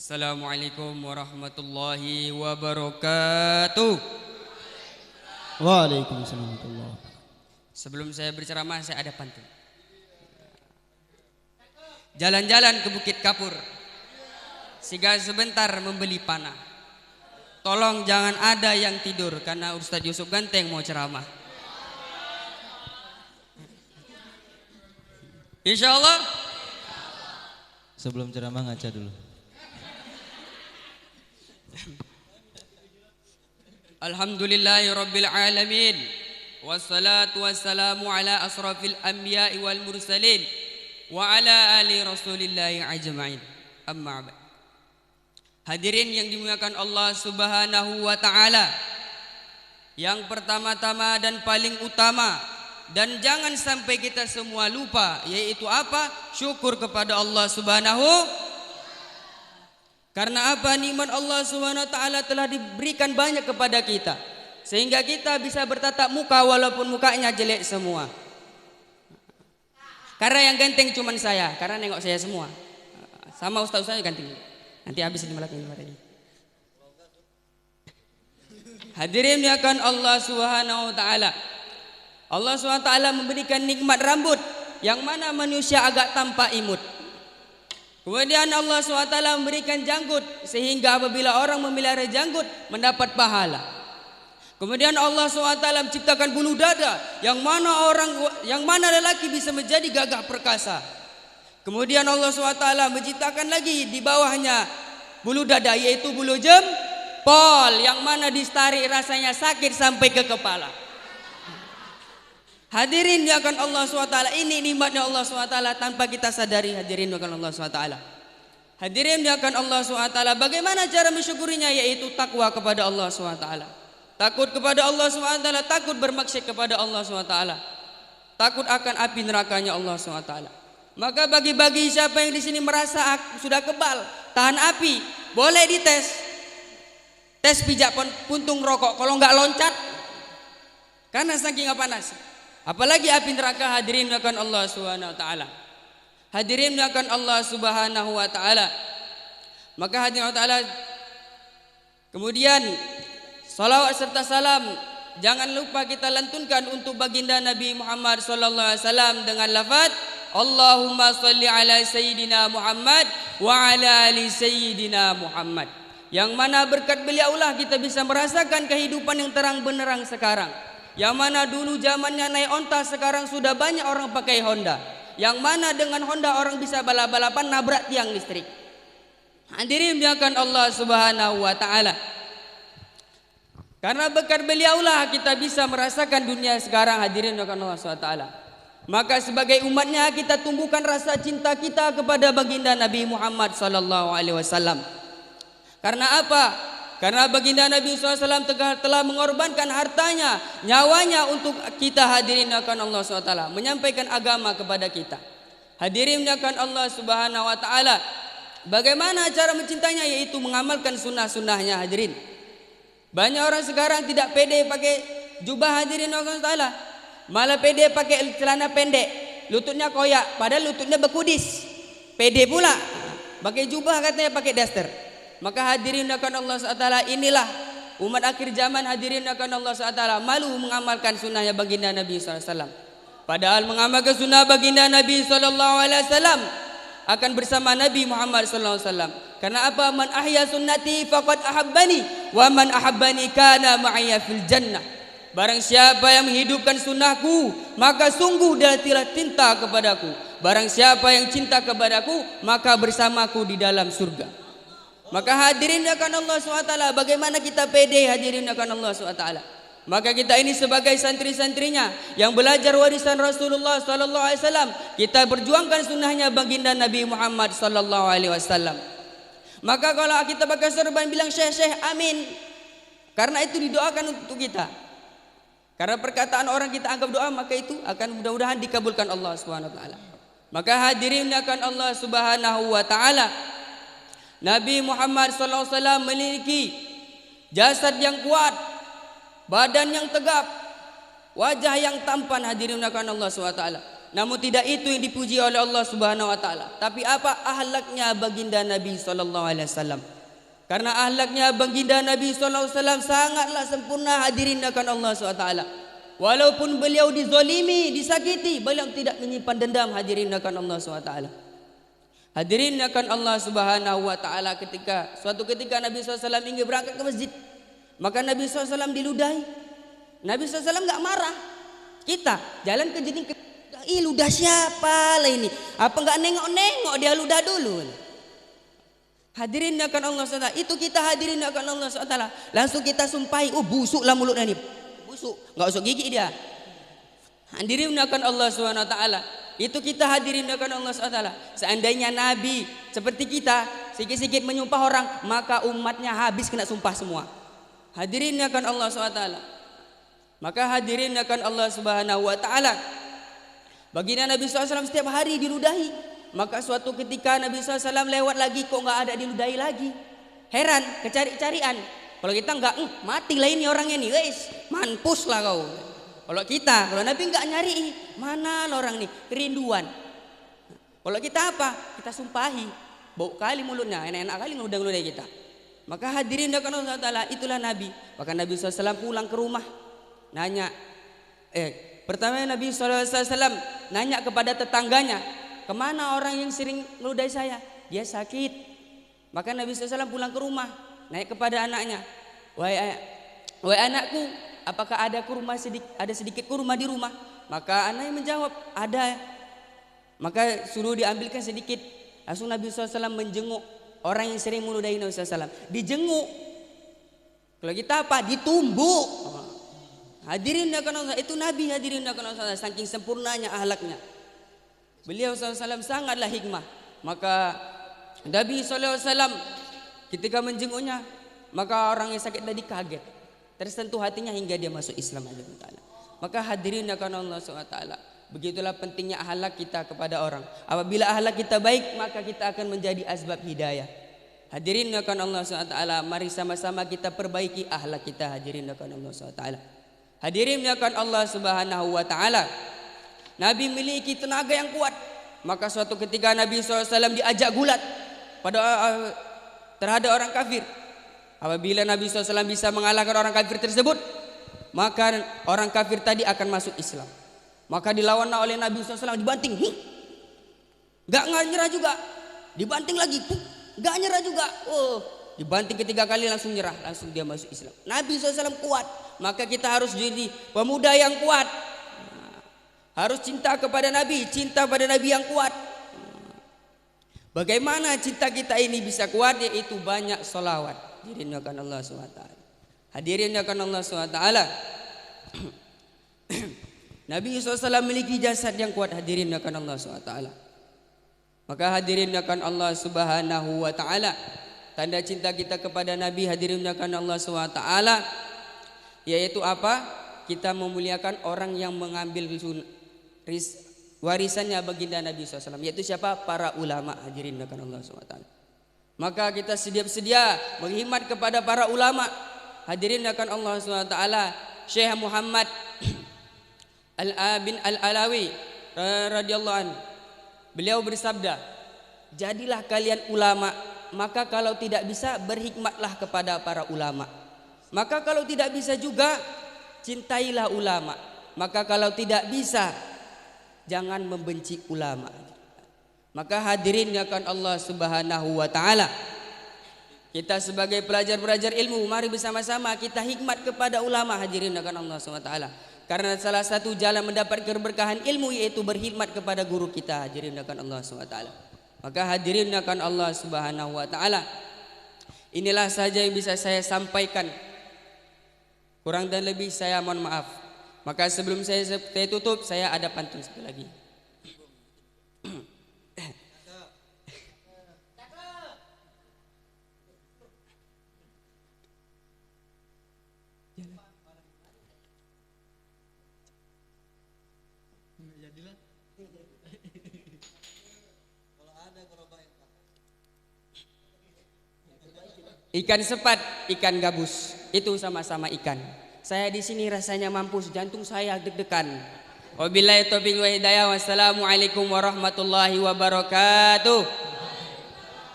Assalamualaikum warahmatullahi wabarakatuh. Waalaikumsalam warahmatullahi wabarakatuh. Sebelum saya berceramah saya ada pantun. Jalan-jalan ke Bukit Kapur, singgah sebentar membeli panah. Tolong jangan ada yang tidur karena Ustadz Yusuf Ganteng mau ceramah. Insya Allah. Sebelum ceramah ngaca dulu. Alhamdulillahi rabbil alamin. Wassalatu wassalamu ala asrafil anbiya'i wal mursalin wa ala ali rasulillahi ajma'in. Amma ba'd. Hadirin yang dimuliakan Allah Subhanahu wa taala. Yang pertama-tama dan paling utama, dan jangan sampai kita semua lupa, yaitu apa? Syukur kepada Allah Subhanahu. Karena apa? Nikmat Allah Subhanahu wa taala telah diberikan banyak kepada kita, sehingga kita bisa bertatap muka walaupun mukanya jelek semua. Karena yang ganteng cuma saya, karena nengok saya semua. Sama ustaz-ustaznya ganteng. Nanti habis ini malah ini. Hadirin yang akan Allah Subhanahu wa taala. Allah Subhanahu wa taala memberikan nikmat rambut yang mana manusia agak tampak imut. Kemudian Allah SWT memberikan janggut sehingga apabila orang memelihara janggut mendapat pahala. Kemudian Allah SWT menciptakan bulu dada yang mana lelaki bisa menjadi gagah perkasa. Kemudian Allah SWT menciptakan lagi di bawahnya bulu dada, yaitu bulu jempol yang mana ditarik rasanya sakit sampai ke kepala. Hadirin yang akan Allah SWT, ini nikmatnya Allah SWT tanpa kita sadari. Hadirin yang akan Allah SWT. Hadirin yang akan Allah SWT, bagaimana cara mensyukurinya? Yaitu takwa kepada Allah SWT. Takut kepada Allah SWT, takut bermaksiat kepada Allah SWT, takut akan api nerakanya Allah SWT. Maka bagi siapa yang di sini merasa sudah kebal, tahan api, boleh dites. Tes pijak puntung rokok, kalau nggak loncat, karena saking panas. Apalagi api neraka. Hadirin akan Allah Subhanahu wa taala. Hadirin akan Allah Subhanahu wa taala. Maka hadirin wa taala, kemudian salawat serta salam jangan lupa kita lantunkan untuk baginda Nabi Muhammad sallallahu alaihi wasallam dengan lafaz Allahumma shalli ala sayyidina Muhammad wa ala ali sayyidina Muhammad. Yang mana berkat beliaulah kita bisa merasakan kehidupan yang terang benderang sekarang. Yang mana dulu zamannya naik onta, sekarang sudah banyak orang pakai Honda. Yang mana dengan Honda orang bisa balap-balapan nabrak tiang listrik. Hadirin dimuliakan Allah Subhanahu wa taala. Karena berkat beliaulah kita bisa merasakan dunia sekarang. Hadirin dimuliakan Allah Subhanahu wa taala. Maka sebagai umatnya kita tumbuhkan rasa cinta kita kepada baginda Nabi Muhammad sallallahu alaihi wasallam. Karena apa? Karena baginda Nabi SAW telah mengorbankan hartanya, nyawanya untuk kita. Hadirin akan Allah SWT, menyampaikan agama kepada kita. Hadirin akan Allah Subhanahu wa taala. Bagaimana cara mencintainya? Yaitu mengamalkan sunnah-sunnahnya. Hadirin, banyak orang sekarang tidak pede pakai jubah. Hadirin akan Allah taala, malah pede pakai celana pendek, lututnya koyak, padahal lututnya bekudis. Pede pula pakai jubah, katanya pakai daster. Maka hadirin akan Allah SWT, inilah umat akhir zaman. Hadirin akan Allah SWT, malu mengamalkan sunnahnya baginda Nabi SAW. Padahal mengamalkan sunnah baginda Nabi SAW akan bersama Nabi Muhammad SAW. Karena apa? Man ahya sunnati faqad ahabbani wa man ahabbani kana ma'aya fil jannah. Barang siapa yang menghidupkan sunnahku, maka sungguh dia telah cinta kepadaku. Barang siapa yang cinta kepadaku, maka bersamaku di dalam surga. Maka hadirin akan Allah SWT, bagaimana kita pede? Hadirin akan Allah SWT. Maka kita ini sebagai santri-santrinya yang belajar warisan Rasulullah sallallahu alaihi wasallam, kita berjuangkan sunnahnya baginda Nabi Muhammad sallallahu alaihi wasallam. Maka kalau kita pakai sorban bilang syekh amin, karena itu didoakan untuk kita. Karena perkataan orang kita anggap doa, maka itu akan mudah-mudahan dikabulkan Allah Subhanahu wa taala. Maka hadirin akan Allah Subhanahu wa taala, Nabi Muhammad SAW memiliki jasad yang kuat, badan yang tegap, wajah yang tampan. Hadirin akan Allah SWT. Namun tidak itu yang dipuji oleh Allah Subhanahu wa taala. Tapi apa akhlaknya baginda Nabi sallallahu alaihi wasallam. Karena akhlaknya baginda Nabi sallallahu alaihi wasallam sangatlah sempurna, hadirin akan Allah Subhanahu wa taala. Walaupun beliau dizalimi, disakiti, beliau tidak menyimpan dendam, hadirin akan Allah Subhanahu wa taala. Hadirin akan Allah Subhanahu wa taala, suatu ketika Nabi SAW ingin berangkat ke masjid, maka Nabi SAW diludahi. Nabi SAW enggak marah. Kita jalan ke jeding, ih ludah siapa lah ini? Apa enggak nengok-nengok dia ludah dulu? Hadirin akan Allah SWT, itu kita hadirin akan Allah SWT. Langsung kita sumpahi, oh busuklah mulutnya nih. Busuk, enggak usah gigi dia. Hadirin akan Allah SWT, itu kita hadirin akan Allah SWT. Seandainya Nabi seperti kita sikit-sikit menyumpah orang, maka umatnya habis kena sumpah semua. Hadirin akan Allah SWT. Maka hadirin akan Allah Subhanahu wa taala, baginda Nabi SAW setiap hari diludahi. Maka suatu ketika Nabi SAW lewat lagi, kok enggak ada diludahi lagi. Heran, kecari-carian. Kalau kita enggak, matilah ini orangnya nih, wes, mampus lah kau. Kalau Nabi enggak nyari, mana orang nih, kerinduan. Kalau kita apa? Kita sumpahi, bau kali mulutnya, enak-enak kali ngeludah-ngeludah kita. Maka hadirin akan Allah Taala, itulah Nabi. Maka Nabi SAW pulang ke rumah, nanya, pertama Nabi SAW nanya kepada tetangganya, kemana orang yang sering ngeludahi saya? Dia sakit. Maka Nabi SAW pulang ke rumah, naik kepada anaknya, wahai anakku, apakah ada sedikit kurma di rumah? Maka anaknya menjawab, ada. Maka suruh diambilkan sedikit. Langsung Nabi SAW menjenguk orang yang sering meludahi Nabi SAW. Dijenguk. Kalau kita apa? Ditumbuk. Hadirin akan Allah, itu Nabi, hadirin akan Allah, saking sempurnanya akhlaknya. Beliau SAW sangatlah hikmah. Maka Nabi SAW ketika menjenguknya, maka orang yang sakit tadi kaget, tersentuh hatinya hingga dia masuk Islam. Maka hadirin akan Allah SWT, begitulah pentingnya akhlak kita kepada orang. Apabila akhlak kita baik, maka kita akan menjadi asbab hidayah. Hadirin akan Allah SWT, mari sama-sama kita perbaiki akhlak kita. Hadirin akan Allah SWT, hadirin akan Allah Subhanahu wa taala. Nabi memiliki tenaga yang kuat. Maka suatu ketika Nabi SAW diajak gulat terhadap orang kafir. Apabila Nabi SAW bisa mengalahkan orang kafir tersebut, maka orang kafir tadi akan masuk Islam. Maka dilawan oleh Nabi SAW, dibanting, gak nyerah juga, dibanting lagi, gak nyerah juga, dibanting ketiga kali langsung nyerah, langsung dia masuk Islam. Nabi SAW kuat, maka kita harus jadi pemuda yang kuat. Harus cinta kepada Nabi, cinta pada Nabi yang kuat. Bagaimana cinta kita ini bisa kuat? Yaitu banyak solawat. Hadirin akan Allah SWT. Hadirin akan Allah SWT. Nabi SAW memiliki jasad yang kuat. Hadirin akan Allah SWT. Maka hadirin akan Allah Subhanahu wa taala, tanda cinta kita kepada Nabi, hadirin akan Allah SWT, yaitu apa? Kita memuliakan orang yang mengambil warisannya baginda Nabi SAW, yaitu siapa? Para ulama. Hadirin akan Allah SWT. Maka kita sedia mengkhidmat kepada para ulama. Hadirin akan Allah SWT. Syekh Muhammad bin Al-Alawi radhiyallahu anhu, beliau bersabda, jadilah kalian ulama, maka kalau tidak bisa berhikmatlah kepada para ulama. Maka kalau tidak bisa juga cintailah ulama. Maka kalau tidak bisa, jangan membenci ulama. Maka hadirin akan Allah Subhanahu wa taala, kita sebagai pelajar-pelajar ilmu, mari bersama-sama kita hikmat kepada ulama. Hadirin akan Allah Subhanahu wa taala, karena salah satu jalan mendapat keberkahan ilmu yaitu berkhidmat kepada guru kita. Hadirin akan Allah Subhanahu wa taala. Maka hadirin akan Allah Subhanahu wa taala, inilah saja yang bisa saya sampaikan. Kurang dan lebih saya mohon maaf. Maka sebelum saya tutup, saya ada pantun satu lagi. Ikan sepat, ikan gabus, itu sama-sama ikan. Saya di sini rasanya mampus, jantung saya deg-degan. Wabillahi taufiq wal hidayah. Wassalamualaikum warahmatullahi wabarakatuh.